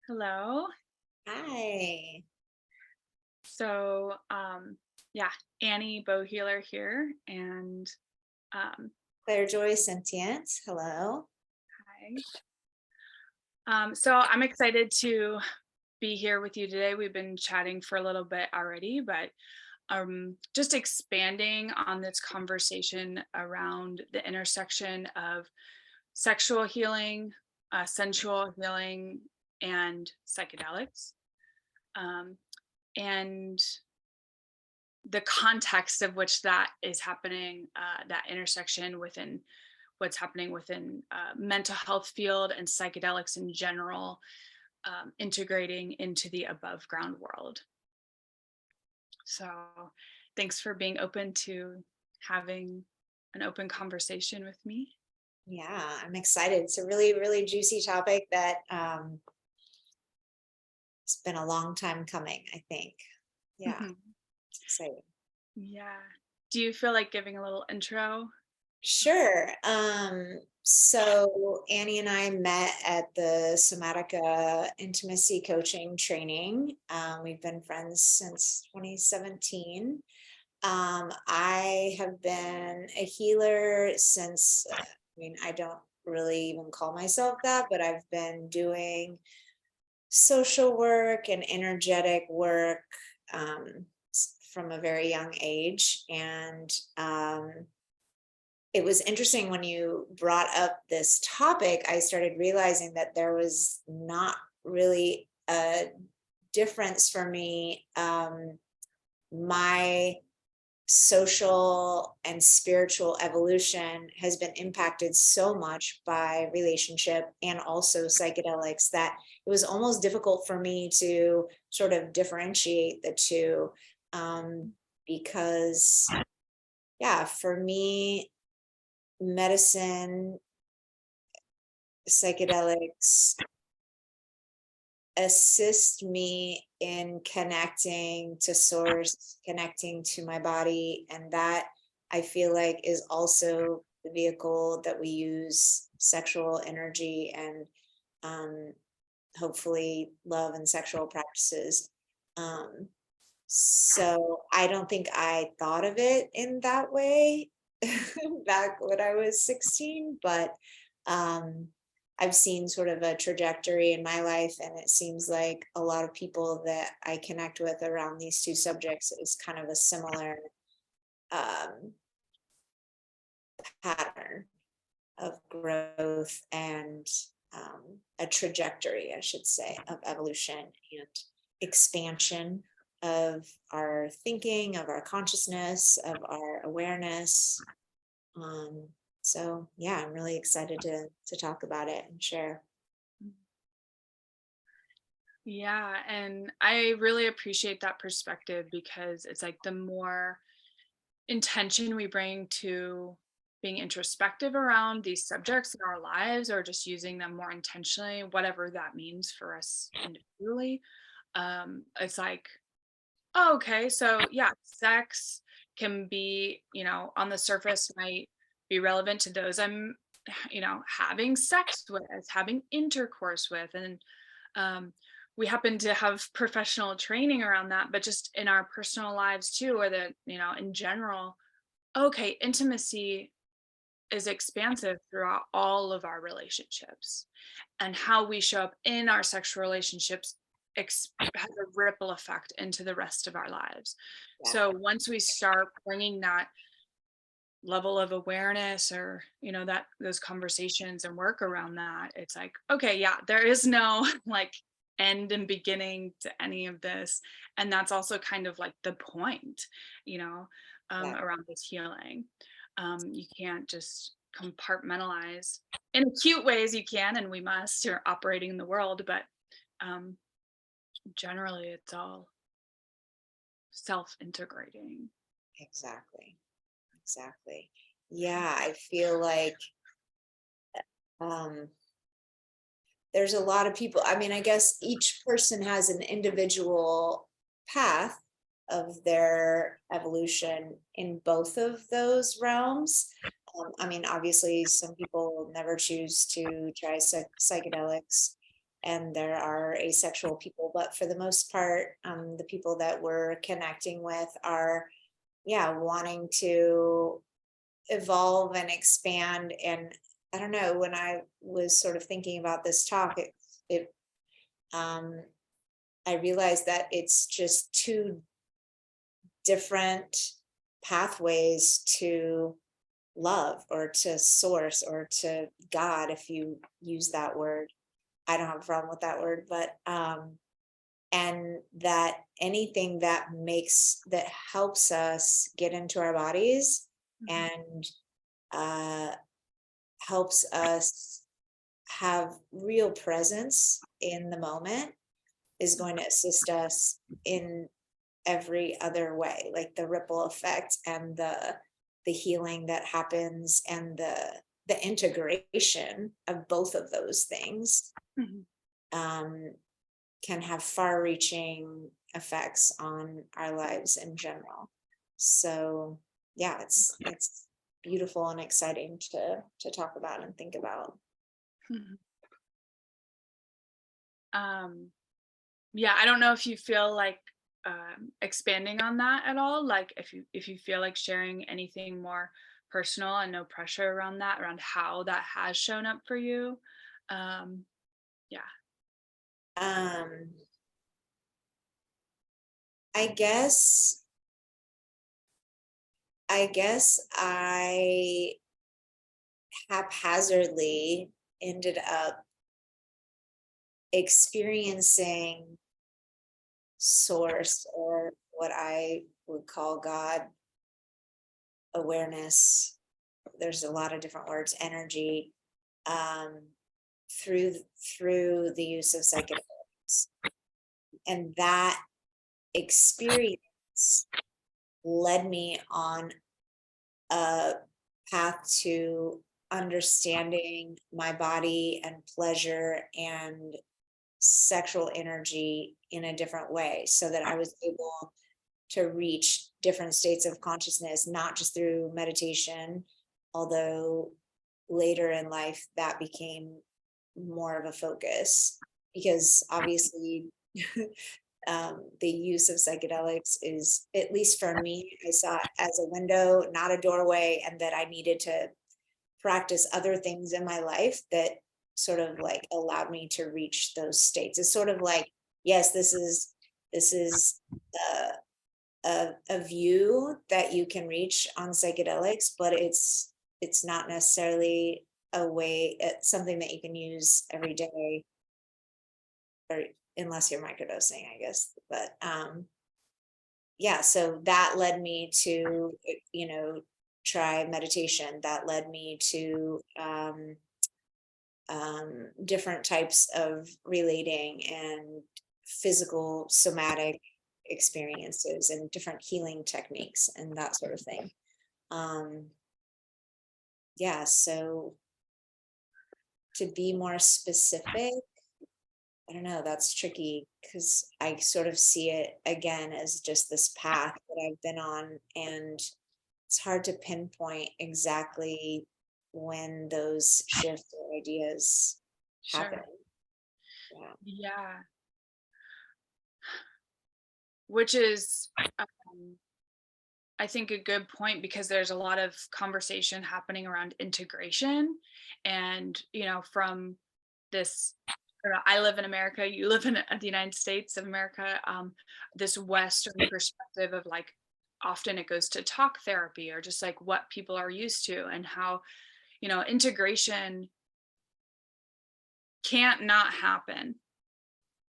Hello. Hi, So, yeah, Annie Bowheeler here, and um, Claire Joy Sentient. Hello. hi. So I'm excited to be here with you today. We've been chatting for a little bit already, but just expanding on this conversation around the intersection of sexual healing, sensual healing, and psychedelics. Um, and the context of which that is happening, that intersection within what's happening within mental health field and psychedelics in general, integrating into the above ground world. So thanks for being open to having an open conversation with me. Yeah, I'm excited. It's a really, really juicy topic that it's been a long time coming, I think. Yeah, Mhm. it's exciting. Yeah. Do you feel like giving a little intro? Sure. So Annie and I met at the Somatica intimacy coaching training. We've been friends since 2017. I have been a healer since, I don't really even call myself that, but I've been doing social work and energetic work from a very young age. And it was interesting when you brought up this topic, I started realizing that there was not really a difference for me. My social and spiritual evolution has been impacted so much by relationship and also psychedelics that it was almost difficult for me to sort of differentiate the two, because yeah, for me, medicine, psychedelics assist me in connecting to source, connecting to my body. And that I feel like is also the vehicle that we use sexual energy and um, hopefully love and sexual practices. Um, so I don't think I thought of it in that way back when I was 16, but um, I've seen sort of a trajectory in my life, and it seems like a lot of people that I connect with around these two subjects is kind of a similar um, pattern of growth and a trajectory, I should say, of evolution and expansion of our thinking, of our consciousness, of our awareness. Um, so yeah, I'm really excited to talk about it and share. Yeah, and I really appreciate that perspective because it's like the more intention we bring to being introspective around these subjects in our lives or just using them more intentionally, whatever that means for us individually. It's like, oh, okay, so yeah, sex can be, on the surface might be relevant to those I'm, having sex with, having intercourse with, and um, we happen to have professional training around that, but just in our personal lives too, or that, in general, okay, intimacy is expansive throughout all of our relationships, and how we show up in our sexual relationships has a ripple effect into the rest of our lives. Yeah, So once we start bringing that level of awareness, or that those conversations and work around that, it's like, okay, yeah, there is no like end and beginning to any of this, and that's also kind of like the point, you know yeah, around this healing. You can't just compartmentalize in acute ways. You can, and we must, you're operating in the world, but um generally it's all self-integrating. exactly. Exactly. Yeah, I feel like um, there's a lot of people. I mean, I guess each person has an individual path of their evolution in both of those realms. I mean, obviously, some people never choose to try psychedelics. and there are asexual people, but for the most part, the people that we're connecting with are, yeah, wanting to evolve and expand. And I don't know, when I was sort of thinking about this talk, it I realized that it's just two different pathways to love, or to source, or to God, if you use that word. I don't have a problem with that word, but and that anything that helps us get into our bodies Mhm. and uh, helps us have real presence in the moment is going to assist us in every other way, like the ripple effect and the healing that happens, and the integration of both of those things Mhm. um, can have far-reaching effects on our lives in general. So yeah, it's beautiful and exciting to talk about and think about. Mhm. Um, yeah, I don't know if you feel like expanding on that at all. Like if you feel like sharing anything more personal and no pressure around that, around how that has shown up for you. Um, yeah. Um, I guess I haphazardly ended up experiencing source, or what I would call God, awareness. There's a lot of different words, energy, um, through through the use of psychedelics, and that experience led me on a path to understanding my body and pleasure and sexual energy in a different way, so that I was able to reach different states of consciousness, not just through meditation, although later in life that became more of a focus, because obviously the use of psychedelics is, at least for me, I saw it as a window, not a doorway, and that I needed to practice other things in my life that sort of like allowed me to reach those states. It's sort of like, yes, this is a view that you can reach on psychedelics, but it's not necessarily a way, it's something that you can use every day, or unless you're microdosing, I guess. But yeah, so that led me to, try meditation. That led me to different types of relating and physical somatic experiences, and different healing techniques and that sort of thing. Um, yeah, so to be more specific, I don't know, that's tricky, because I sort of see it again as just this path that I've been on, and it's hard to pinpoint exactly when those shifts or ideas happen. Sure. Yeah. Yeah. Which is, um, I think, a good point, because there's a lot of conversation happening around integration. And, from this, I live in America, you live in the United States of America, this Western perspective of like, often it goes to talk therapy, or just like what people are used to, and how, integration can't not happen,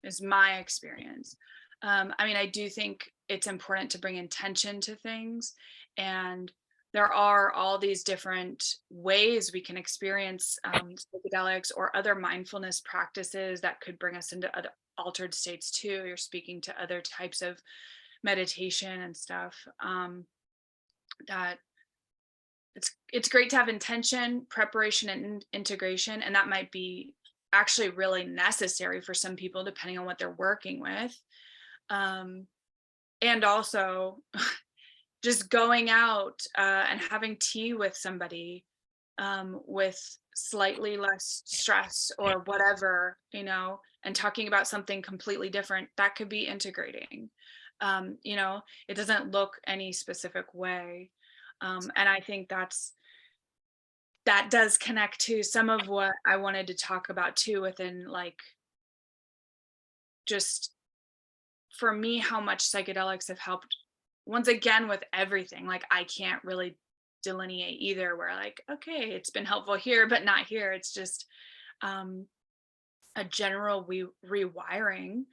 is my experience. I mean, I do think it's important to bring intention to things. And there are all these different ways we can experience psychedelics or other mindfulness practices that could bring us into other altered states too. You're speaking to other types of meditation and stuff. That it's great to have intention, preparation, and integration, and that might be actually really necessary for some people depending on what they're working with. um, and also just going out and having tea with somebody with slightly less stress or whatever, and talking about something completely different, that could be integrating. It doesn't look any specific way. And I think that does connect to some of what I wanted to talk about too, within like just for me, how much psychedelics have helped once again with everything. Like I can't really delineate either where like, okay, it's been helpful here, but not here. It's just um, a general rewiring,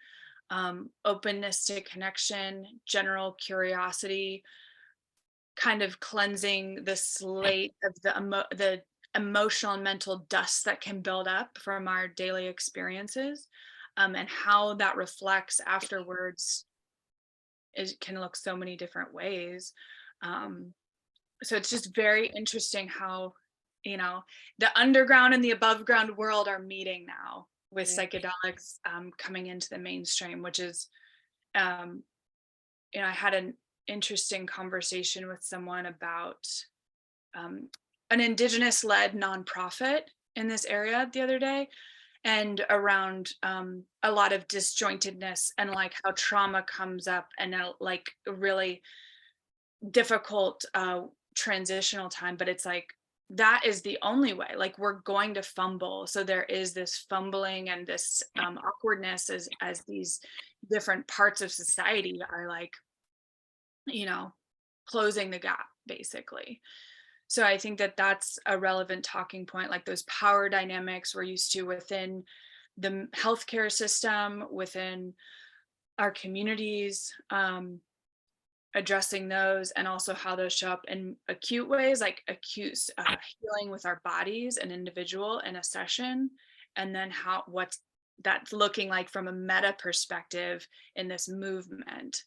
openness to connection, general curiosity, kind of cleansing the slate of the emotional and mental dust that can build up from our daily experiences, and how that reflects afterwards can look so many different ways. Um, so it's just very interesting how the underground and the above ground world are meeting now with Yeah. psychedelics coming into the mainstream, which is um, I had an interesting conversation with someone about um, an indigenous led nonprofit in this area the other day, and around a lot of disjointedness and like how trauma comes up, and like a really difficult transitional time, but it's like that is the only way. Like we're going to fumble, so there is this fumbling and this awkwardness as these different parts of society are like closing the gap basically. So I think that that's a relevant talking point, like those power dynamics we're used to within the healthcare system, within our communities, addressing those, and also how those show up in acute ways, like acute healing with our bodies, an individual in a session, and then what's that's looking like from a meta perspective in this movement,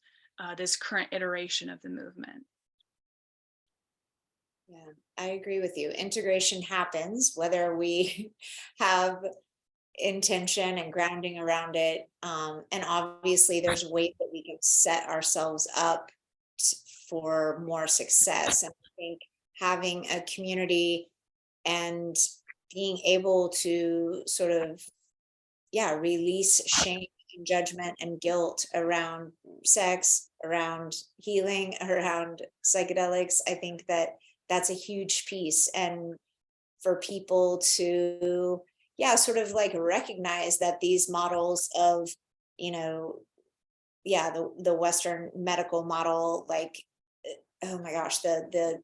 this current iteration of the movement. Yeah, I agree with you. Integration happens whether we have intention and grounding around it. And obviously, there's ways that we can set ourselves up for more success. And I think having a community and being able to sort of, yeah, release shame and judgment and guilt around sex, around healing, around psychedelics, I think that that's a huge piece. And for people to, yeah, sort of like recognize that these models of, you know, yeah, the Western medical model, like, oh my gosh, the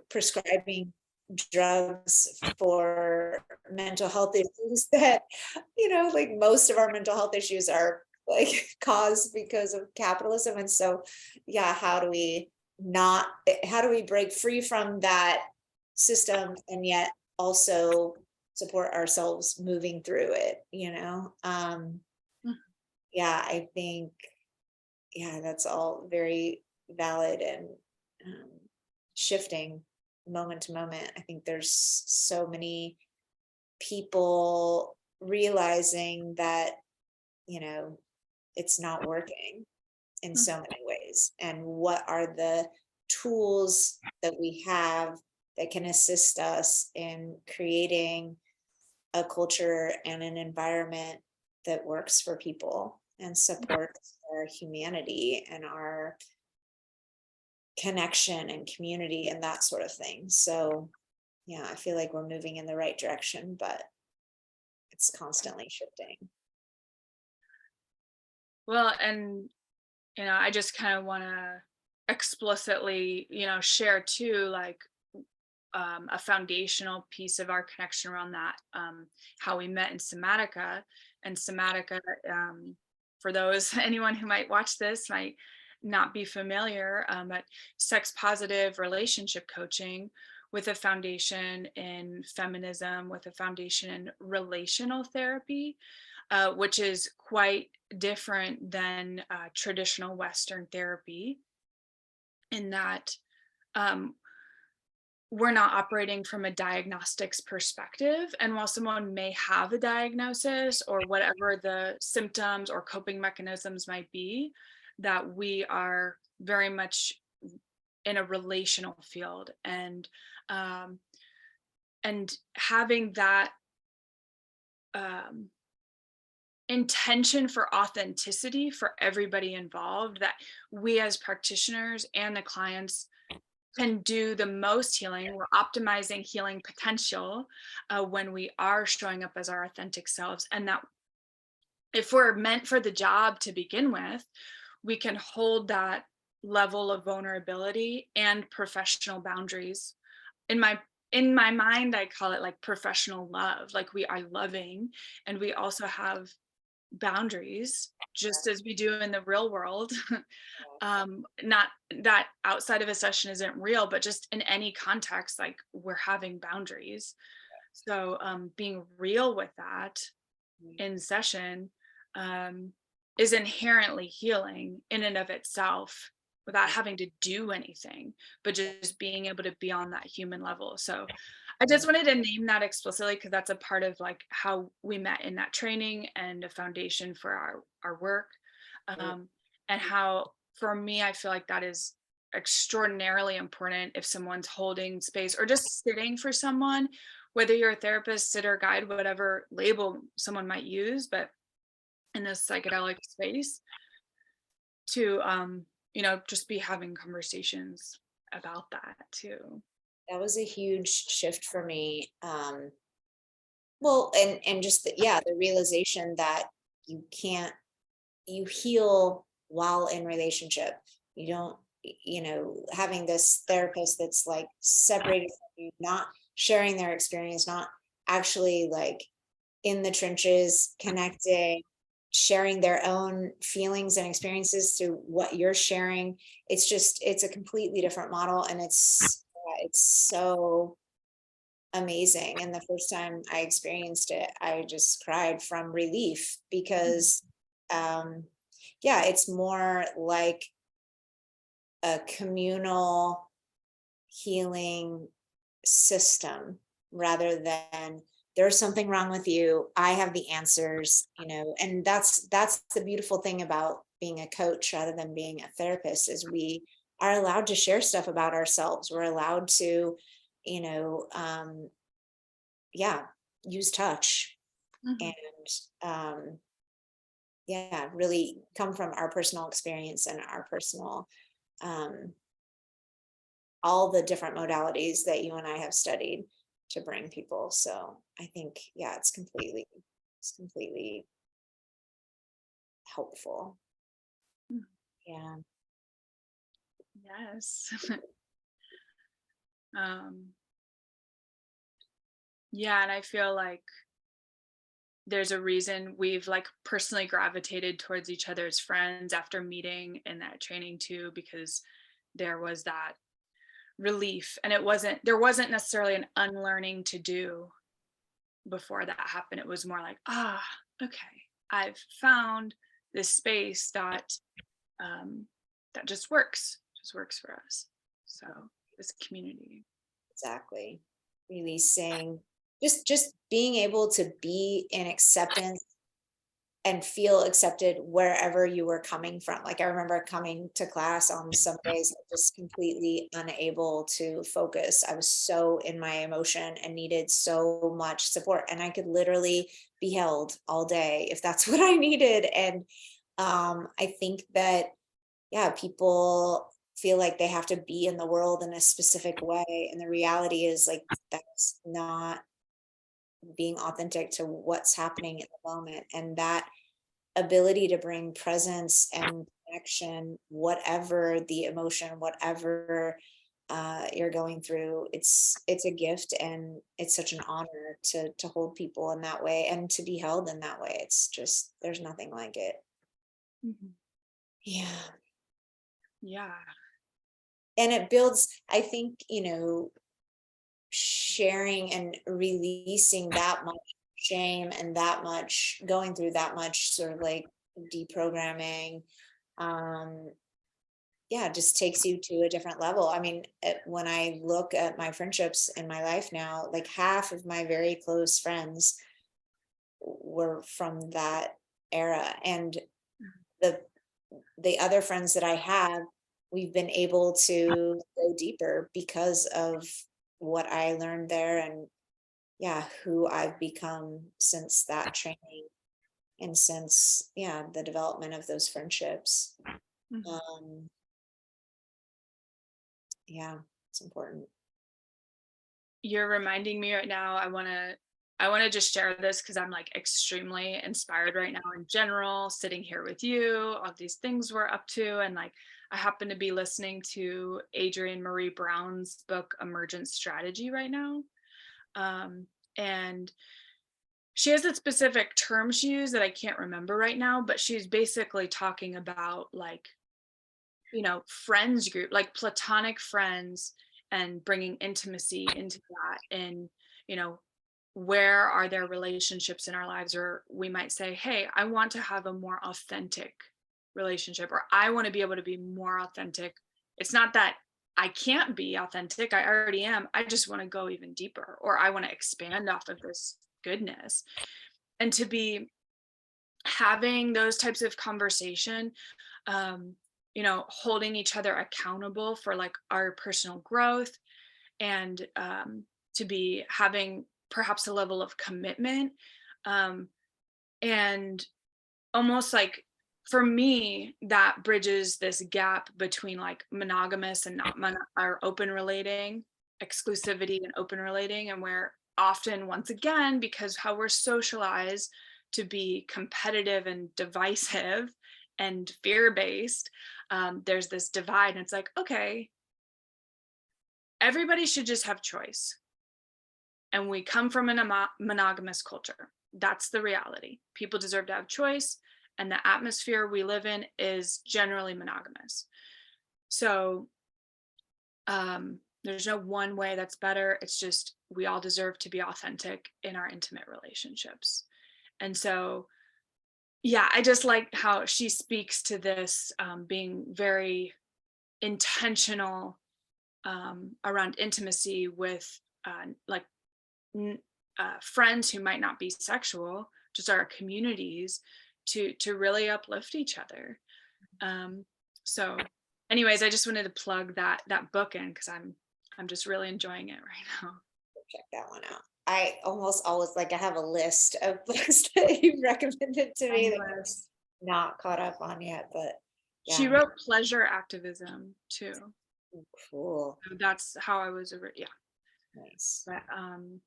prescribing drugs for mental health issues that, like most of our mental health issues are like caused because of capitalism. And so, yeah, how do we break free from that system and yet also support ourselves moving through it? Yeah, I think, yeah, that's all very valid and um, shifting moment to moment. I think there's so many people realizing that, it's not working in Mhm. so many ways. And what are the tools that we have that can assist us in creating a culture and an environment that works for people and supports our humanity and our connection and community and that sort of thing. So, yeah, I feel like we're moving in the right direction, but it's constantly shifting. Well, and I just kind of want to explicitly, share too, like a foundational piece of our connection around that, how we met in Somatica. And Somatica, for those, anyone who might watch this might not be familiar, but sex positive relationship coaching with a foundation in feminism, with a foundation in relational therapy, which is quite different than traditional Western therapy, in that um, we're not operating from a diagnostics perspective. And while someone may have a diagnosis or whatever the symptoms or coping mechanisms might be, that we are very much in a relational field. And and having that um, intention for authenticity for everybody involved, that we as practitioners and the clients can do the most healing. We're optimizing healing potential when we are showing up as our authentic selves. And that if we're meant for the job to begin with, we can hold that level of vulnerability and professional boundaries. In my mind, I call it like professional love. Like we are loving, and we also have boundaries just as we do in the real world. Not that outside of a session isn't real, but just in any context, like we're having boundaries. So being real with that in session um, is inherently healing in and of itself without having to do anything, but just being able to be on that human level. So I just wanted to name that explicitly because that's a part of like how we met in that training and a foundation for our work. Um, and how for me, I feel like that is extraordinarily important if someone's holding space or just sitting for someone, whether you're a therapist, sitter, guide, whatever label someone might use, but in this psychedelic space to just be having conversations about that too. That was a huge shift for me. Well, and just the realization that you can't you heal while in relationship. You don't, having this therapist that's like separated from you, not sharing their experience, not actually like in the trenches, connecting, sharing their own feelings and experiences through what you're sharing. It's a completely different model, and it's so amazing. And the first time I experienced it, I just cried from relief because um it's more like a communal healing system rather than there's something wrong with you, I have the answers, and that's the beautiful thing about being a coach rather than being a therapist is we are allowed to share stuff about ourselves. We're allowed to, you know um yeah, use touch Mhm. and really come from our personal experience and our personal um all the different modalities that you and I have studied to bring people. So I think, it's completely helpful. Mm. Yeah. Yes. um yeah, and I feel like there's a reason we've like personally gravitated towards each other's friends after meeting in that training too, because there was that relief, and there wasn't necessarily an unlearning to do before that happened. It was more like, okay, I've found this space um that just works for us. So this community. Exactly. Releasing, just being able to be in acceptance and feel accepted wherever you were coming from. Like I remember coming to class on some days just completely unable to focus. I was so in my emotion and needed so much support, and I could literally be held all day if that's what I needed. And I think that people feel like they have to be in the world in a specific way, and the reality is like that's not being authentic to what's happening in the moment. And that ability to bring presence and connection, whatever the emotion, whatever you're going through, it's a gift, and it's such an honor to hold people in that way and to be held in that way. It's just there's nothing like it. Mhm. Yeah. Yeah. And it builds, I think, sharing and releasing that much shame and that much going through that much sort of like deprogramming, um just takes you to a different level. I mean, when I look at my friendships in my life now, like half of my very close friends were from that era, and the the other friends that I have, we've been able to go deeper because of what I learned there, and yeah, who I've become since that training and since, yeah, the development of those friendships. Mhm. Um, yeah, it's important. You're reminding me right now. I want to just share this because I'm like extremely inspired right now in general, sitting here with you, all these things we're up to. And like I happen to be listening to Adrienne Marie Brown's book Emergent Strategy right now. Um, and she has a specific term she used that I can't remember right now, but she's basically talking about like, friends group, like platonic friends, and bringing intimacy into that. And, you know, where are there relationships in our lives, or we might say, hey, I want to have a more authentic relationship, or I want to be able to be more authentic. It's not that I can't be authentic, I already am. I just want to go even deeper, or I want to expand off of this goodness. And to be having those types of conversation, um, holding each other accountable for like our personal growth, and to be having perhaps a level of commitment, um, and almost like for me that bridges this gap between like monogamous and not or open relating, exclusivity and open relating, and where often once again because how we're socialized to be competitive and divisive and fear based, there's this divide, and it's like, okay, everybody should just have choice, and we come from an monogamous culture. That's the reality. People deserve to have choice, and the atmosphere we live in is generally monogamous. So there's no one way that's better. It's just we all deserve to be authentic in our intimate relationships. And so, yeah, I just like how she speaks to this, being very intentional, around intimacy with like friends who might not be sexual, just our communities, to really uplift each other. Um, so, anyways, I just wanted to plug that book in because I'm just really enjoying it right now. Check that one out. I almost always like I have a list of books that you recommended to me that I'm Endless. not caught up on yet, but She yeah, wrote Pleasure Activism too. cool. So that's how I was. Yeah, Nice. but I'm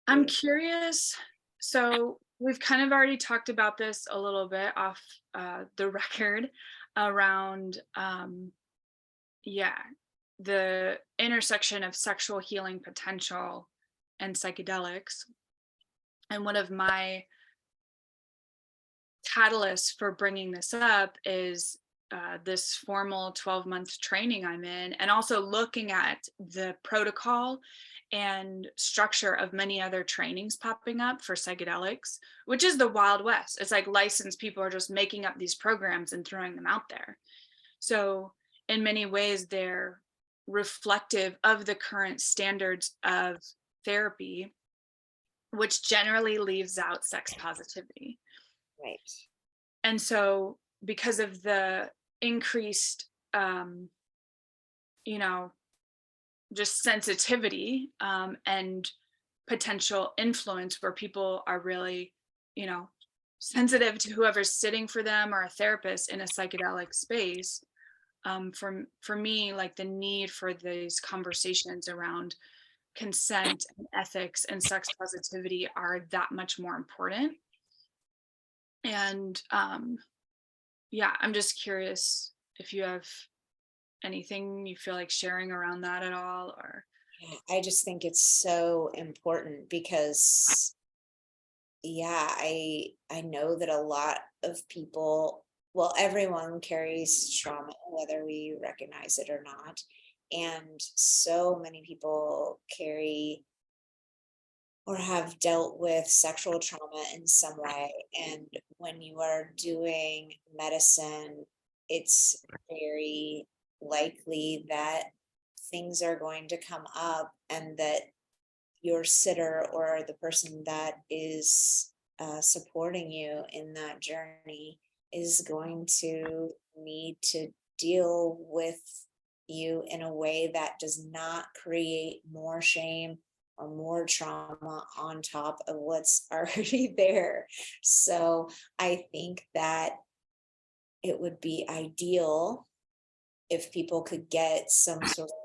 Yeah. curious. So we've kind of already talked about this a little bit off the record around, yeah, the intersection of sexual healing potential and psychedelics. And one of my catalysts for bringing this up is this formal 12-month training I'm in, and also looking at the protocol and structure of many other trainings popping up for psychedelics, which is the Wild West. It's like licensed people are just making up these programs and throwing them out there. So, in many ways, they're reflective of the current standards of therapy, which generally leaves out sex positivity. Right. And so, because of the increased, you know, just sensitivity, and potential influence where people are really, you know, sensitive to whoever's sitting for them or a therapist in a psychedelic space, for me, like the need for these conversations around consent and ethics and sex positivity are that much more important. And yeah, I'm just curious if you have anything you feel like sharing around that at all, or Yeah, I just think it's so important because yeah, I know that a lot of people, well, everyone carries trauma, whether we recognize it or not. And so many people carry or have dealt with sexual trauma in some way. And when you are doing medicine, it's very likely that things are going to come up and that your sitter or the person that is supporting you in that journey is going to need to deal with you in a way that does not create more shame or more trauma on top of what's already there. So I think that it would be ideal if people could get some sort of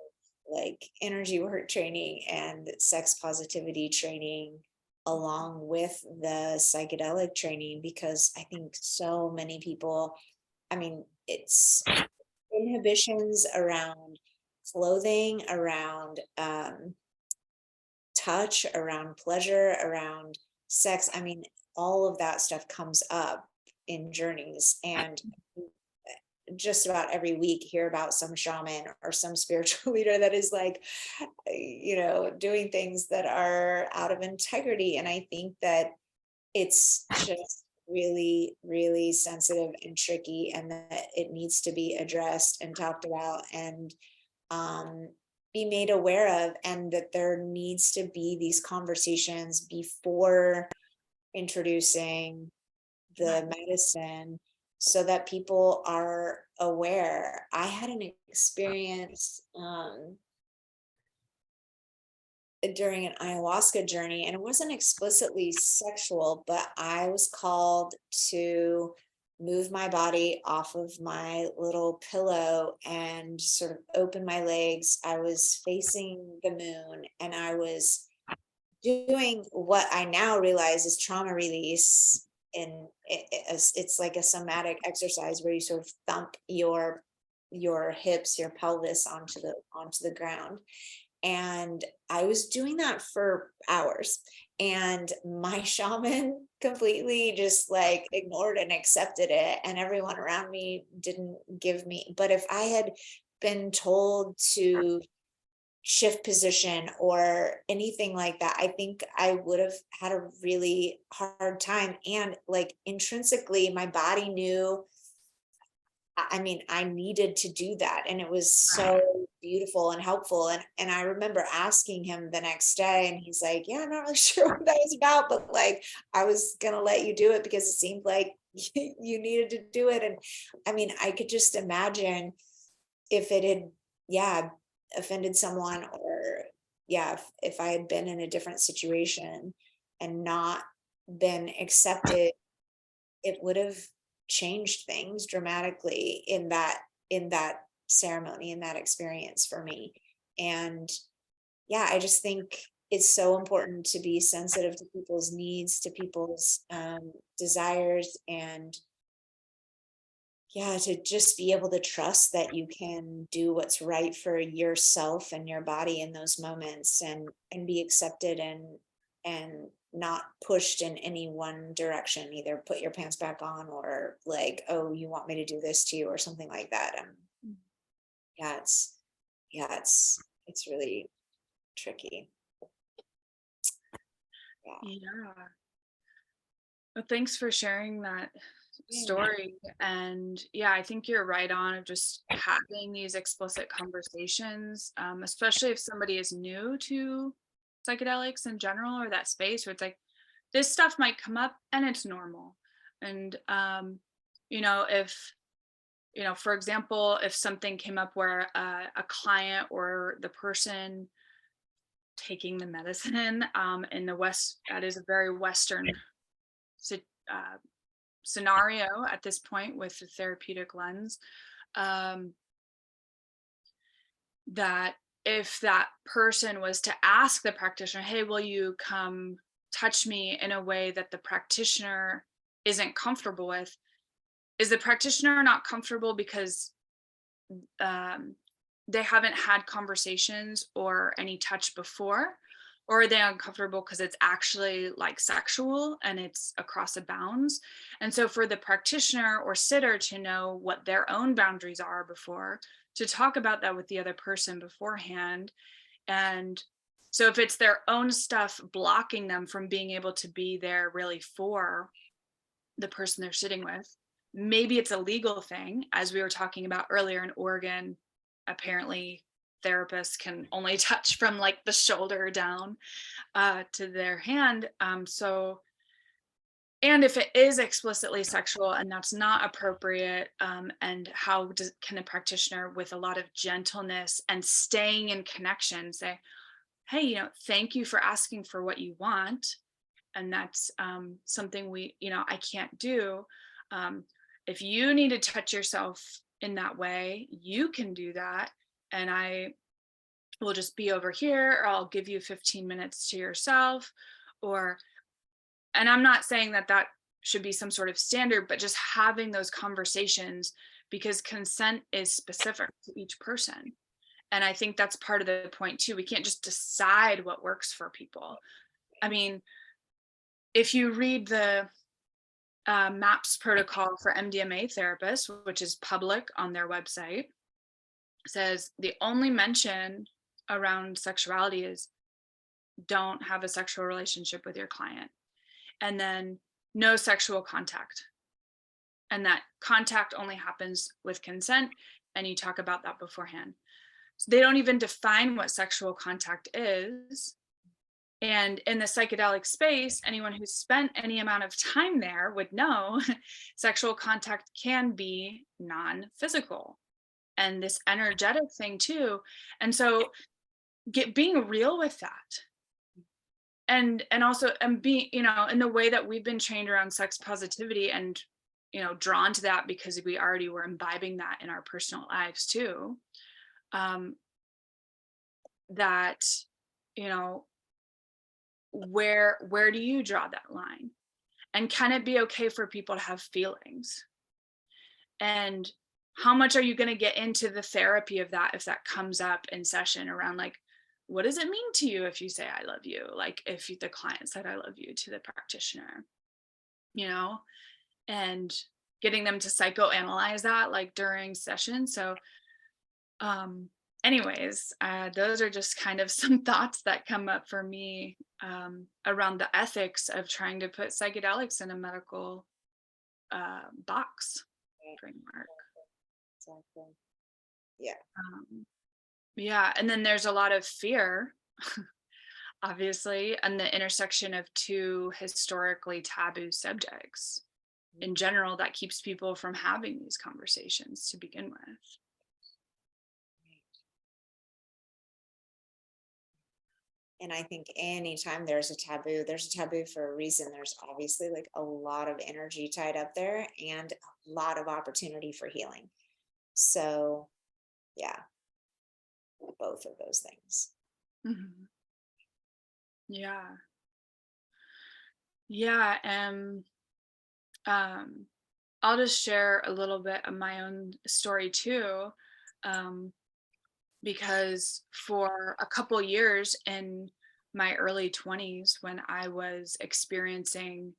like energy work training and sex positivity training along with the psychedelic training, because I think so many people, I mean, it's inhibitions around clothing, around touch, around pleasure, around sex. I mean, all of that stuff comes up in journeys. And just about every week hear about some shaman or some spiritual leader that is like, doing things that are out of integrity. And I think that it's just really, really sensitive and tricky, and that it needs to be addressed and talked about and be made aware of, and that there needs to be these conversations before introducing the medicine so that people are aware. I had an experience during an ayahuasca journey, and it wasn't explicitly sexual, but I was called to move my body off of my little pillow and sort of open my legs. I was facing the moon, and I was doing what I now realize is trauma release. And it's like a somatic exercise where you sort of thump your hips, your pelvis onto the ground. And I was doing that for hours, and my shaman completely just like ignored and accepted it, and everyone around me didn't give me. But if I had been told to shift position or anything like that, I think I would have had a really hard time. And like intrinsically, my body knew, I mean, I needed to do that. And it was so beautiful and helpful. And I remember asking him the next day, and he's like, yeah, I'm not really sure what that was about, but like, I was going to let you do it because it seemed like you needed to do it. And I mean, I could just imagine if it had, yeah, offended someone, or yeah, if I had been in a different situation and not been accepted, it would have changed things dramatically in that ceremony, in that experience for me. And yeah, I just think it's so important to be sensitive to people's needs, to people's desires, and yeah, to just be able to trust that you can do what's right for yourself and your body in those moments, and be accepted and not pushed in any one direction, either put your pants back on or like, oh, you want me to do this to you or something like that. Yeah, it's really tricky. Yeah. Yeah. Well, thanks for sharing that story. And yeah, I think you're right on of just having these explicit conversations, especially if somebody is new to psychedelics in general, or that space where it's like this stuff might come up and it's normal. And if for example, if something came up where a client or the person taking the medicine in the West, that is a very Western si- uh, scenario at this point with the therapeutic lens, um, that if that person was to ask the practitioner, hey, will you come touch me in a way that the practitioner isn't comfortable with, is the practitioner not comfortable because um, they haven't had conversations or any touch before, or are they uncomfortable because it's actually like sexual and it's across a bounds? And so for the practitioner or sitter to know what their own boundaries are before, to talk about that with the other person beforehand. And so if it's their own stuff blocking them from being able to be there really for the person they're sitting with, maybe it's a legal thing. As we were talking about earlier, in Oregon, apparently therapists can only touch from like the shoulder down to their hand. And if it is explicitly sexual and that's not appropriate, and can a practitioner with a lot of gentleness and staying in connection say, hey, thank you for asking for what you want. And that's something I can't do. Um, if you need to touch yourself in that way, you can do that. And I will just be over here, or I'll give you 15 minutes to yourself. Or, and I'm not saying that that should be some sort of standard, but just having those conversations, because consent is specific to each person. And I think that's part of the point too. We can't just decide what works for people. I mean, if you read the MAPS protocol for MDMA therapists, which is public on their website, says the only mention around sexuality is don't have a sexual relationship with your client, and then no sexual contact. And that contact only happens with consent, and you talk about that beforehand. So they don't even define what sexual contact is. And in the psychedelic space, anyone who's spent any amount of time there would know sexual contact can be non-physical, and this energetic thing too. And so being real with that, and also being, in the way that we've been trained around sex positivity, and drawn to that because we already were imbibing that in our personal lives too. That, where do you draw that line? And can it be okay for people to have feelings? And how much are you going to get into the therapy of that if that comes up in session around, like, what does it mean to you if you say I love you? Like if the client said I love you to the practitioner, and getting them to psychoanalyze that like during session. So anyways, those are just kind of some thoughts that come up for me around the ethics of trying to put psychedelics in a medical box framework. Exactly. Yeah. Yeah, and then there's a lot of fear, obviously, and the intersection of two historically taboo subjects in general that keeps people from having these conversations to begin with. And I think anytime there's a taboo for a reason. There's obviously like a lot of energy tied up there and a lot of opportunity for healing. So yeah, both of those things. Mm-hmm. Yeah. Yeah. And I'll just share a little bit of my own story too. Because for a couple years in my early 20s, when I was experiencing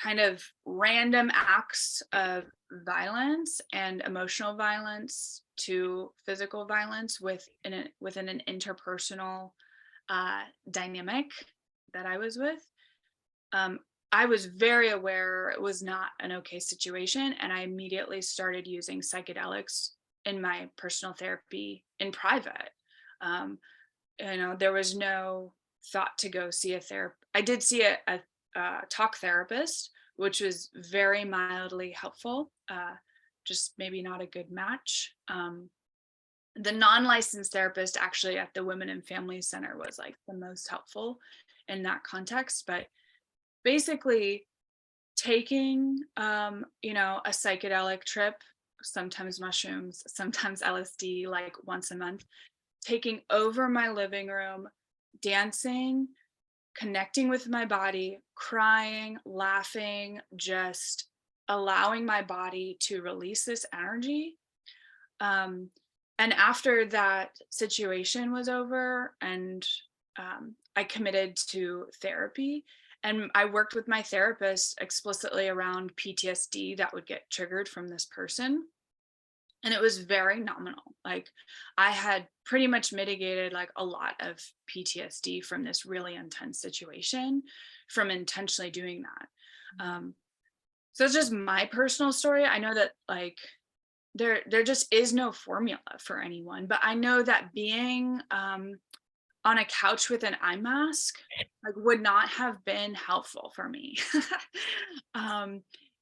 kind of random acts of violence and emotional violence to physical violence within an interpersonal dynamic that I was with, I was very aware it was not an okay situation, and I immediately started using psychedelics in my personal therapy in private. There was no thought to go see a therapist. I did see a talk therapist, which was very mildly helpful, just maybe not a good match. The non-licensed therapist actually at the Women and Family Center was like the most helpful in that context. But basically taking, a psychedelic trip, sometimes mushrooms, sometimes LSD, like once a month, taking over my living room, dancing, connecting with my body, crying, laughing, just allowing my body to release this energy. And after that situation was over, and I committed to therapy, and I worked with my therapist explicitly around PTSD that would get triggered from this person. And it was very nominal. Like I had pretty much mitigated like a lot of PTSD from this really intense situation from intentionally doing that. So it's just my personal story. I know that like there just is no formula for anyone, but I know that being on a couch with an eye mask like would not have been helpful for me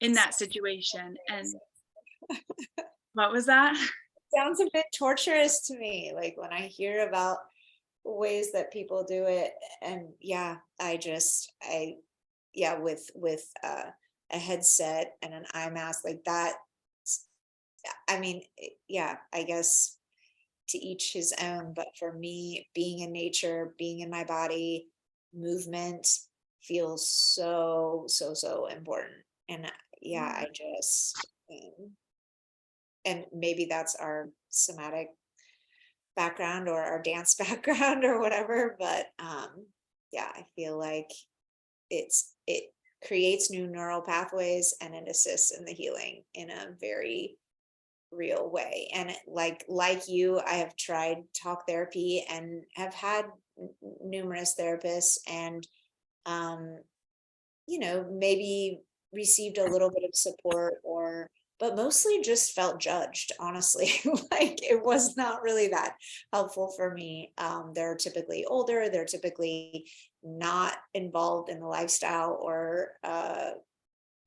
in that situation. And what was that? sounds a bit torturous to me, like when I hear about ways that people do it. And yeah, yeah, with a headset and an eye mask like that. I mean, yeah, I guess to each his own, but for me, being in nature, being in my body, movement feels so important. And yeah, I just and maybe that's our somatic background or our dance background or whatever, but yeah, I feel like it creates new neural pathways and it assists in the healing in a very real way. And like you, I have tried talk therapy and have had numerous therapists, and um maybe received a little bit of support, or but mostly just felt judged, honestly. Like it was not really that helpful for me. They're typically older, they're typically not involved in the lifestyle or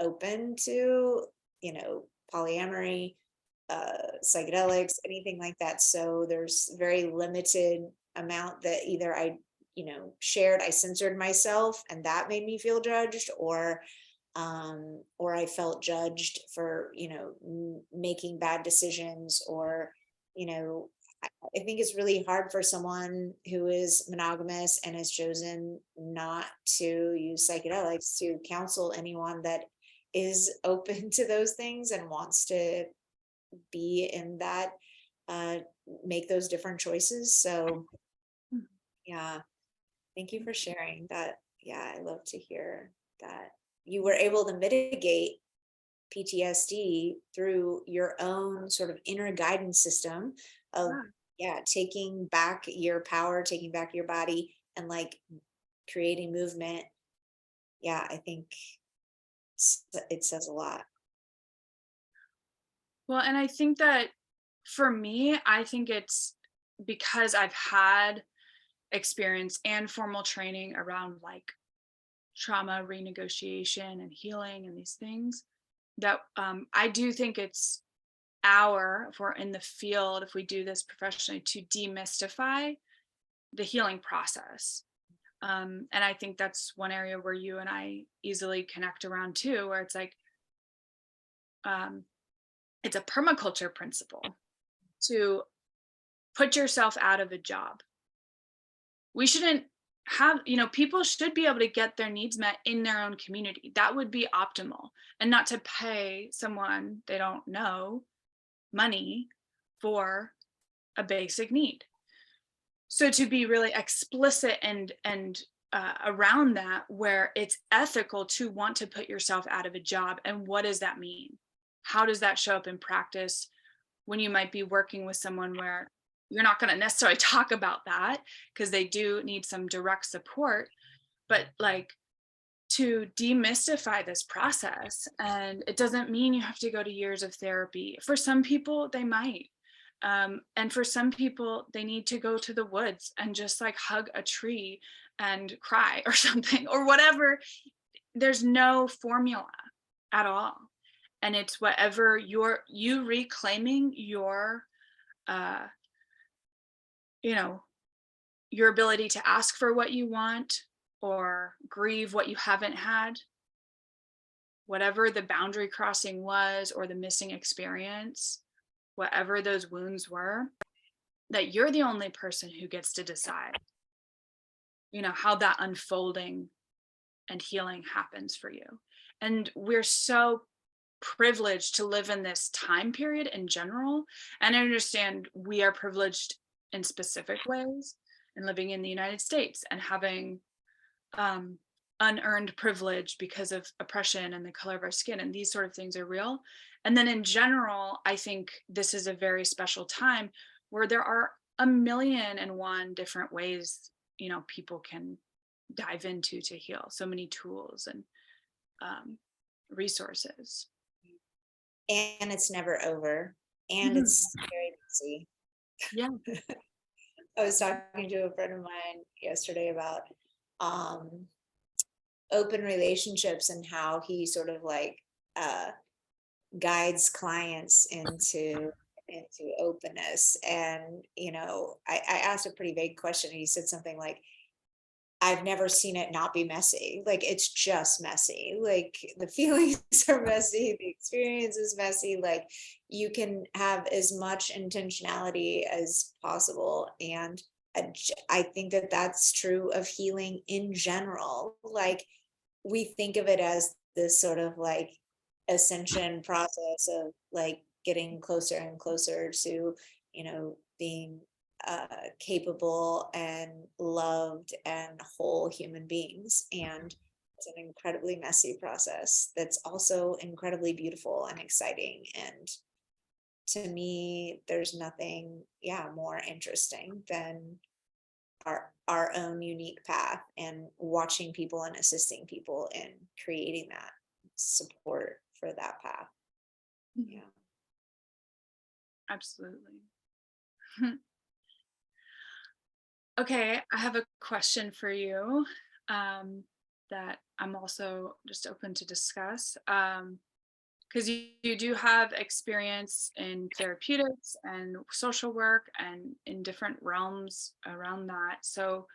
open to, polyamory, psychedelics, anything like that. So there's very limited amount that either I, shared, I censored myself and that made me feel judged, or I felt judged for, making bad decisions, or, you know, I think it's really hard for someone who is monogamous and has chosen not to use psychedelics to counsel anyone that is open to those things and wants to be in that, uh, make those different choices. So yeah, thank you for sharing that. Yeah, I love to hear that you were able to mitigate PTSD through your own sort of inner guidance system of, Yeah. yeah, taking back your power, taking back your body, and like creating movement. Yeah, I think it says a lot. Well, and I think that for me, I think it's because I've had experience and formal training around like trauma renegotiation and healing and these things that I do think it's if we're in the field, if we do this professionally, to demystify the healing process. And I think that's one area where you and I easily connect around too, where it's like, um, it's a permaculture principle to put yourself out of a job. We shouldn't have, people should be able to get their needs met in their own community. That would be optimal, and not to pay someone they don't know money for a basic need. So to be really explicit and around that, where it's ethical to want to put yourself out of a job, and what does that mean? How does that show up in practice when you might be working with someone where you're not going to necessarily talk about that because they do need some direct support, but like to demystify this process. And it doesn't mean you have to go to years of therapy. For some people, they might. And for some people, they need to go to the woods and just like hug a tree and cry or something or whatever. There's no formula at all. And it's whatever you reclaiming uh, you know, your ability to ask for what you want or grieve what you haven't had, whatever the boundary crossing was or the missing experience, whatever those wounds were, that you're the only person who gets to decide, how that unfolding and healing happens for you. And we're so privileged to live in this time period in general. And I understand we are privileged in specific ways, and living in the United States and having um, unearned privilege because of oppression and the color of our skin, and these sort of things are real. And then in general, I think this is a very special time where there are a million and one different ways people can dive into to heal. So many tools and resources. And it's never over. And Mhm. it's very busy. Yeah. I was talking to a friend of mine yesterday about um, open relationships and how he sort of like uh, guides clients into into openness. And, I asked a pretty vague question, and he said something like, I've never seen it not be messy. Like, it's just messy. Like, the feelings are messy, the experience is messy. Like, you can have as much intentionality as possible. And I think that that's true of healing in general. Like, we think of it as this sort of like ascension process of like getting closer and closer to, being capable and loved and whole human beings. And it's an incredibly messy process that's also incredibly beautiful and exciting. And to me, there's nothing, more interesting than our own unique path and watching people and assisting people in creating that support for that path. Yeah. Absolutely. Okay, I have a question for you that I'm also just open to discuss. Because you do have experience in therapeutics and social work and in different realms around that. So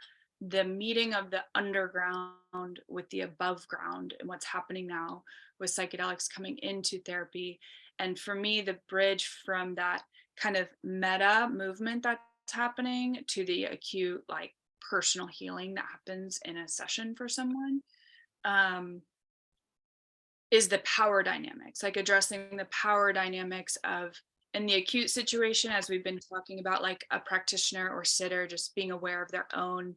the meeting of the underground with the above ground and what's happening now with psychedelics coming into therapy. And for me, the bridge from that kind of meta movement that's happening to the acute, like personal healing that happens in a session for someone. Is the power dynamics, like addressing the power dynamics of in the acute situation, as we've been talking about, like a practitioner or sitter just being aware of their own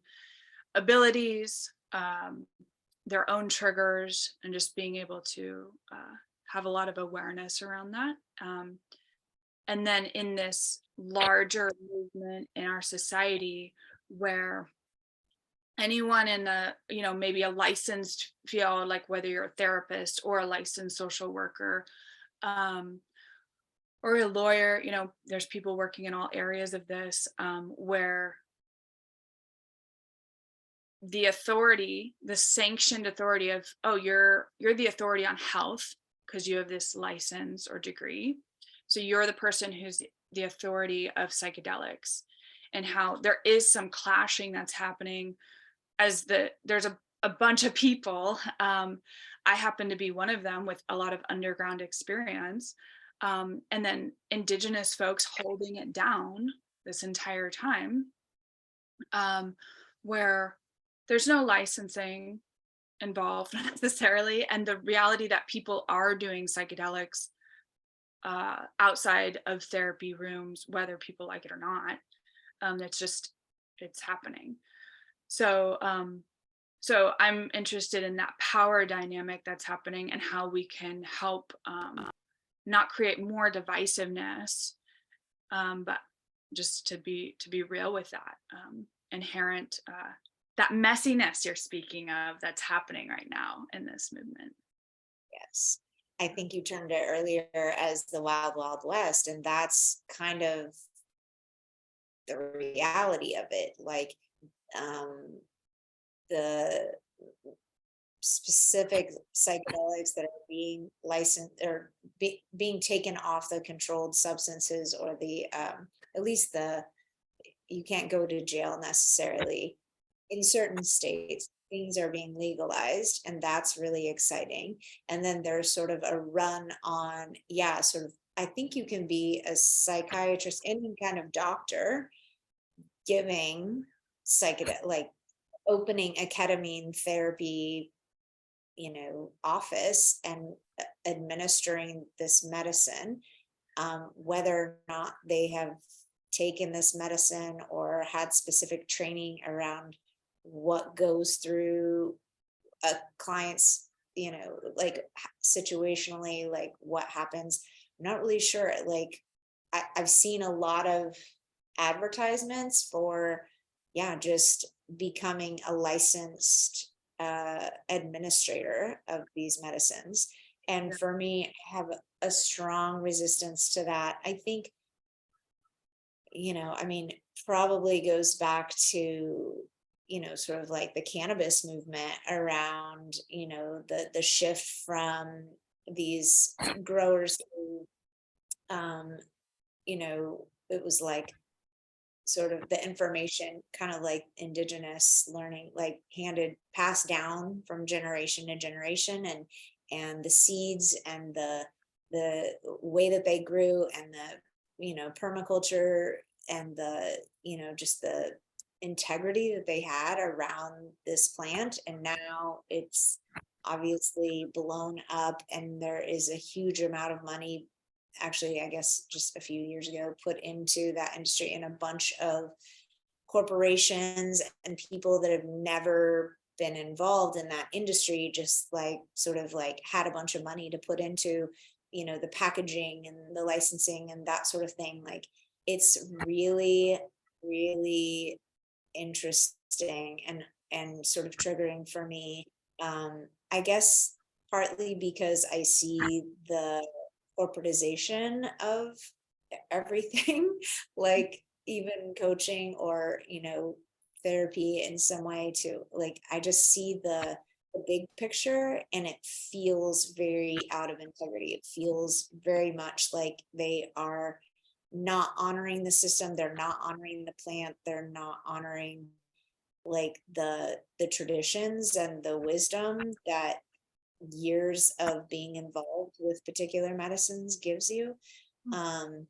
abilities, their own triggers, and just being able to have a lot of awareness around that. And then in this larger movement in our society where anyone in a, maybe a licensed field, like whether you're a therapist or a licensed social worker, or a lawyer, there's people working in all areas of this, where the authority, the sanctioned authority of, oh, you're the authority on health because you have this license or degree. So you're the person who's the authority of psychedelics, and how there is some clashing that's happening as there's a bunch of people. I happen to be one of them with a lot of underground experience. And then indigenous folks holding it down this entire time, where there's no licensing involved necessarily. And the reality that people are doing psychedelics outside of therapy rooms, whether people like it or not, it's happening. So I'm interested in that power dynamic that's happening and how we can help not create more divisiveness, but just to be real with that inherent that messiness you're speaking of that's happening right now in this movement. Yes. I think you termed it earlier as the wild, wild west, and that's kind of the reality of it. Like, the specific psychedelics that are being licensed or being taken off the controlled substances, or the at least you can't go to jail necessarily in certain states. Things are being legalized, and that's really exciting. And then there's sort of a run on, sort of, I think you can be a psychiatrist, any kind of doctor, giving like opening a ketamine therapy, office, and administering this medicine, whether or not they have taken this medicine or had specific training around what goes through a client's, like situationally, like what happens. I'm not really sure. Like, I've seen a lot of advertisements for, just becoming a licensed administrator of these medicines. And for me, I have a strong resistance to that. I think, probably goes back to, sort of like the cannabis movement around, the shift from these growers who, it was like sort of the information, kind of like indigenous learning, like passed down from generation to generation, and the seeds and the way that they grew, and the permaculture, and the just the integrity that they had around this plant. And now it's obviously blown up, and there is a huge amount of money, actually, I guess just a few years ago, put into that industry, and a bunch of corporations and people that have never been involved in that industry just like sort of like had a bunch of money to put into the packaging and the licensing and that sort of thing. Like, it's really, really interesting and sort of triggering for me. I guess partly because I see the corporatization of everything, like even coaching or therapy in some way, to like, I just see the big picture, and it feels very out of integrity. It feels very much like they are not honoring the system, they're not honoring the plant, they're not honoring like the traditions and the wisdom that years of being involved with particular medicines gives you. um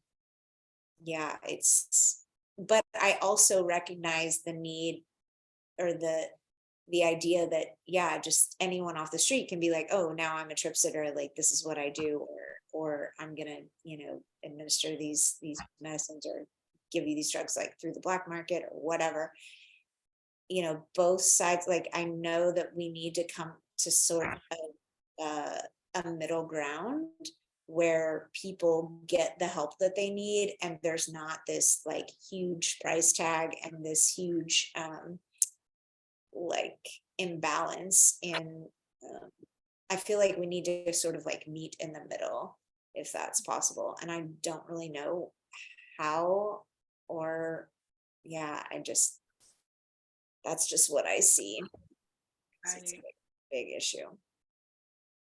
yeah, but I also recognize the need, or the idea that, yeah, just anyone off the street can be like, oh, now I'm a trip sitter, like this is what I do, or I'm gonna administer these medicines, or give you these drugs like through the black market or whatever. Both sides, like, I know that we need to come to sort of a middle ground where people get the help that they need, and there's not this like huge price tag and this huge like imbalance in I feel like we need to sort of like meet in the middle, if that's possible, and I don't really know how. Or yeah, that's just what I see. So it's a Right. big issue.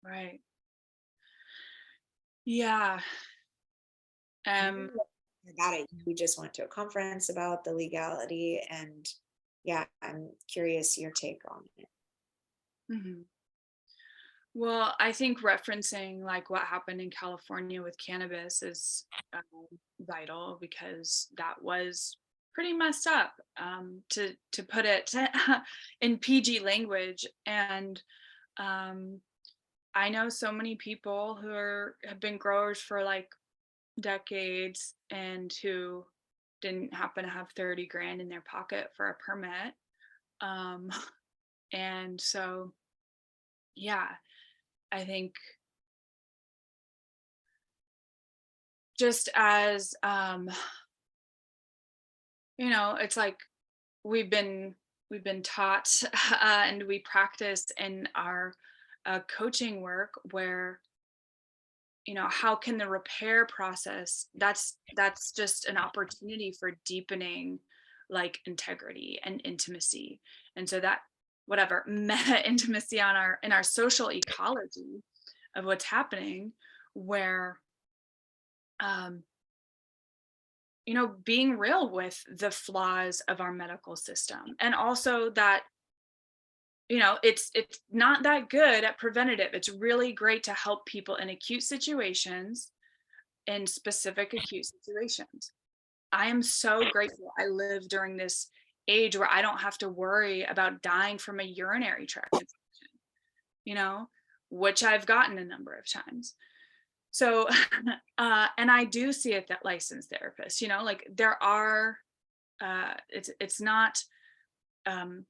Right. Yeah. Um, About it, we just went to a conference about the legality, and yeah, I'm curious your take on it. mhm. Well, I think referencing like what happened in California with cannabis is vital, because that was pretty messed up, to put it in PG language. And um, I know so many people who have been growers for like decades, and who didn't happen to have 30 grand in their pocket for a permit. Um, and so, yeah, I think just as it's like we've been taught and we practice in our coaching work, where how can the repair process, that's just an opportunity for deepening like integrity and intimacy. And so that, whatever meta intimacy on our in our social ecology of what's happening, where um being real with the flaws of our medical system, and also that it's not that good at preventative. It's really great to help people in acute situations, in specific acute situations. I am so grateful I live during this age where I don't have to worry about dying from a urinary tract infection, you know, which I've gotten a number of times. So, and I do see it that licensed therapists, like there are, it's not, um,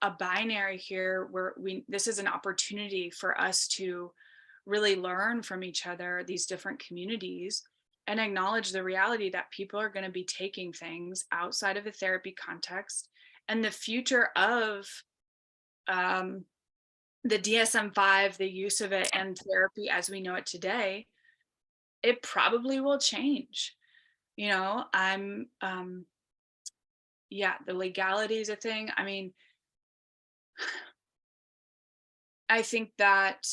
a binary here, where this is an opportunity for us to really learn from each other, these different communities, and acknowledge the reality that people are going to be taking things outside of the therapy context. And the future of um, the DSM-5, the use of it, and therapy as we know it today, it probably will change. I'm yeah, the legality is a thing. I mean, I think that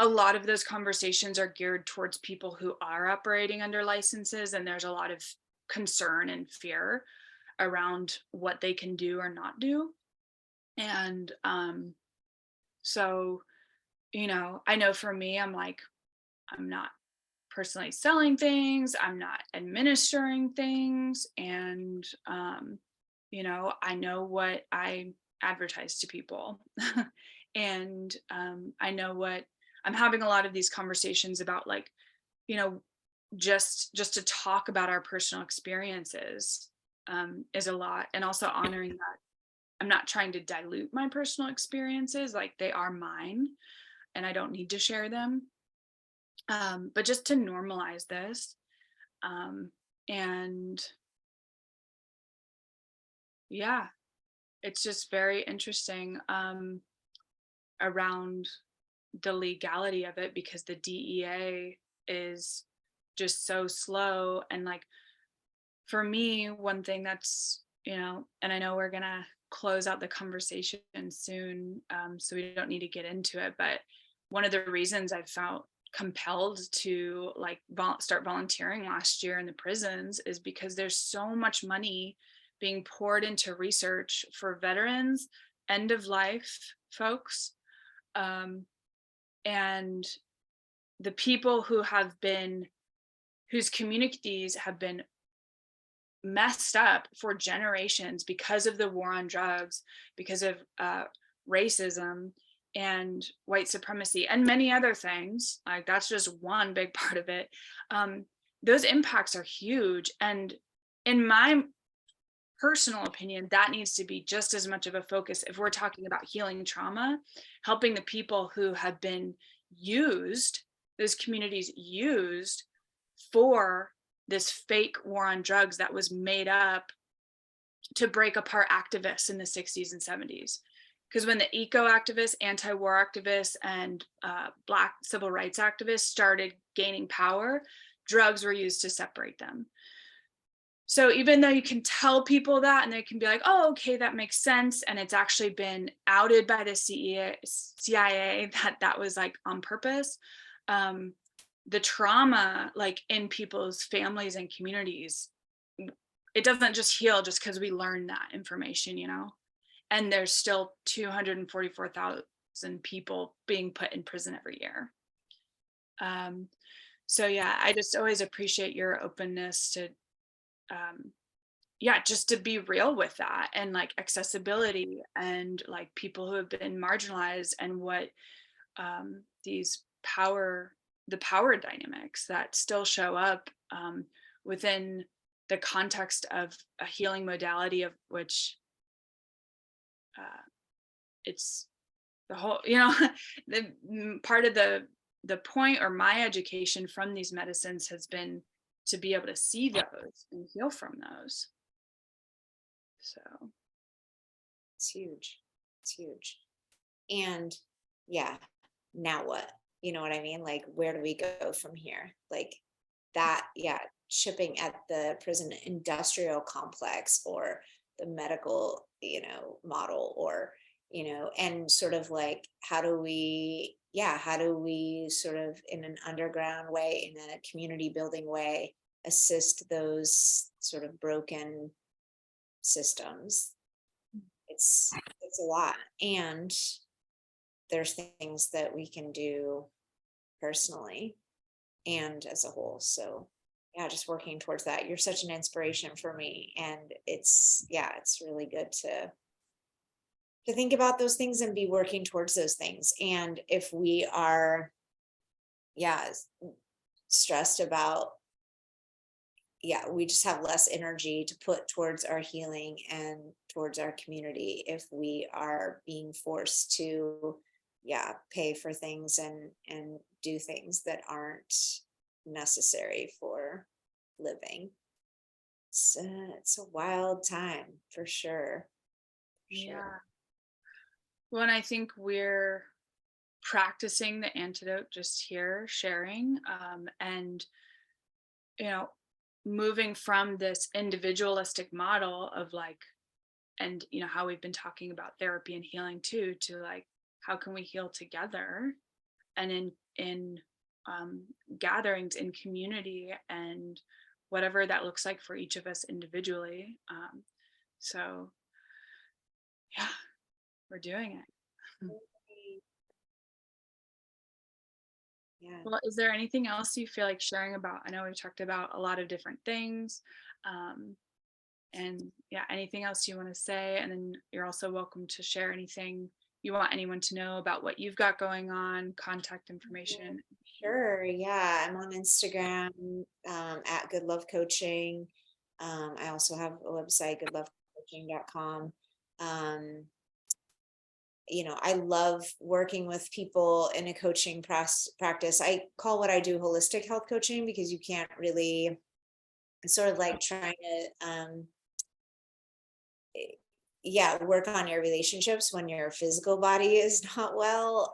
a lot of those conversations are geared towards people who are operating under licenses, and there's a lot of concern and fear around what they can do or not do. And so, I know for me, I'm like, I'm not personally selling things, I'm not administering things, and I know what I advertise to people. And I know what I'm having a lot of these conversations about, like, you know just to talk about our personal experiences is a lot, and also honoring that I'm not trying to dilute my personal experiences, like they are mine and I don't need to share them, but just to normalize this. And yeah, it's just very interesting around the legality of it, because the DEA is just so slow. And like, for me, one thing that's, and I know we're going to close out the conversation soon, so we don't need to get into it, but one of the reasons I felt compelled to like start volunteering last year in the prisons is because there's so much money being poured into research for veterans, end of life folks, and the people whose communities have been messed up for generations because of the war on drugs, because of racism and white supremacy and many other things. Like, that's just one big part of it. Those impacts are huge, and in my personal opinion, that needs to be just as much of a focus if we're talking about healing trauma, helping the people who have been used, those communities used for this fake war on drugs that was made up to break apart activists in the 60s and 70s. Because when the eco activists, anti-war activists, and Black civil rights activists started gaining power, drugs were used to separate them. So even though you can tell people that and they can be like, oh, okay, that makes sense, and it's actually been outed by the CIA that was like on purpose, the trauma like in people's families and communities, it doesn't just heal just because we learn that information, and there's still 244,000 people being put in prison every year. So yeah, I just always appreciate your openness to just to be real with that, and like accessibility, and like people who have been marginalized, and what the power dynamics that still show up within the context of a healing modality, of which it's the whole, the part of the point, or my education from these medicines, has been to be able to see those and heal from those. So It's huge. It's huge. And yeah, now what? You know what I mean? Like, where do we go from here? Like that, yeah, shipping at the prison industrial complex, or the medical, model, or, and sort of like, how do we sort of in an underground way, in a community building way, assist those sort of broken systems? It's a lot. And there's things that we can do personally and as a whole. So yeah, just working towards that. You're such an inspiration for me. And it's really good to think about those things and be working towards those things. And if we are, stressed about, we just have less energy to put towards our healing and towards our community if we are being forced to pay for things and do things that aren't necessary for living. It's a wild time for sure. yeah. Well, and I think we're practicing the antidote just here, sharing, and moving from this individualistic model of like, and how we've been talking about therapy and healing too, to like, how can we heal together? and in gatherings in community, and whatever that looks like for each of us individually. So yeah, we're doing it. Yeah. Well, is there anything else you feel like sharing about? I know we talked about a lot of different things. Um, and yeah, anything else you want to say? And then you're also welcome to share anything you want anyone to know about what you've got going on, contact information. Sure. Yeah. I'm on Instagram at Good Love Coaching. I also have a website, goodlovecoaching.com. Um, I love working with people in a coaching practice. I call what I do holistic health coaching because you can't really, it's sort of like trying to, yeah, work on your relationships when your physical body is not well.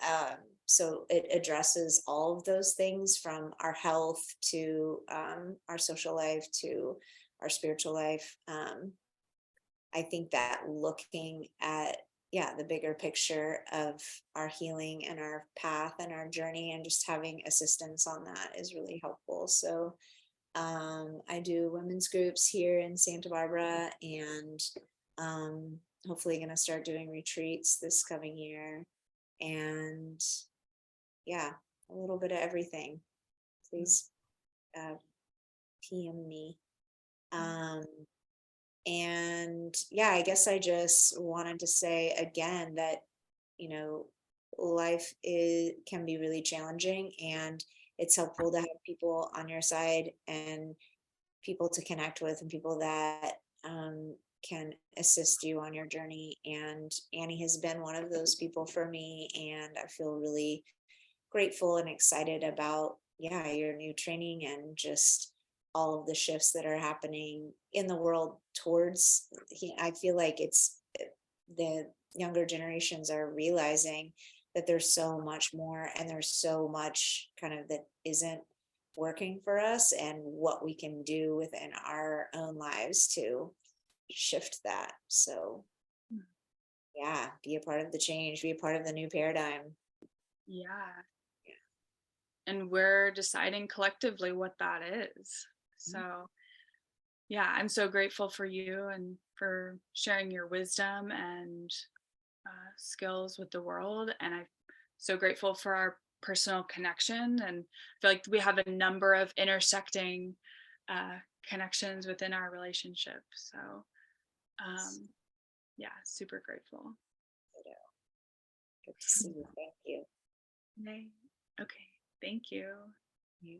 So it addresses all of those things, from our health to our social life to our spiritual life. I think that looking at, yeah, the bigger picture of our healing and our path and our journey, and just having assistance on that is really helpful. So I do women's groups here in Santa Barbara, and hopefully going to start doing retreats this coming year. And yeah, a little bit of everything. Please PM me. And yeah, I guess I just wanted to say again that, you know, life can be really challenging, and it's helpful to have people on your side and people to connect with, and people that can assist you on your journey. And Annie has been one of those people for me, and I feel really grateful and excited about, yeah, your new training and just all of the shifts that are happening in the world towards, I feel like the younger generations are realizing that there's so much more, and there's so much kind of that isn't working for us, and what we can do within our own lives to shift that. So yeah, be a part of the change, be a part of the new paradigm. Yeah. And we're deciding collectively what that is. So yeah, I'm so grateful for you and for sharing your wisdom and skills with the world. And I'm so grateful for our personal connection. And I feel like we have a number of intersecting connections within our relationship. So yeah, super grateful. Good to see you. Thank you. Okay, thank you. Yeah.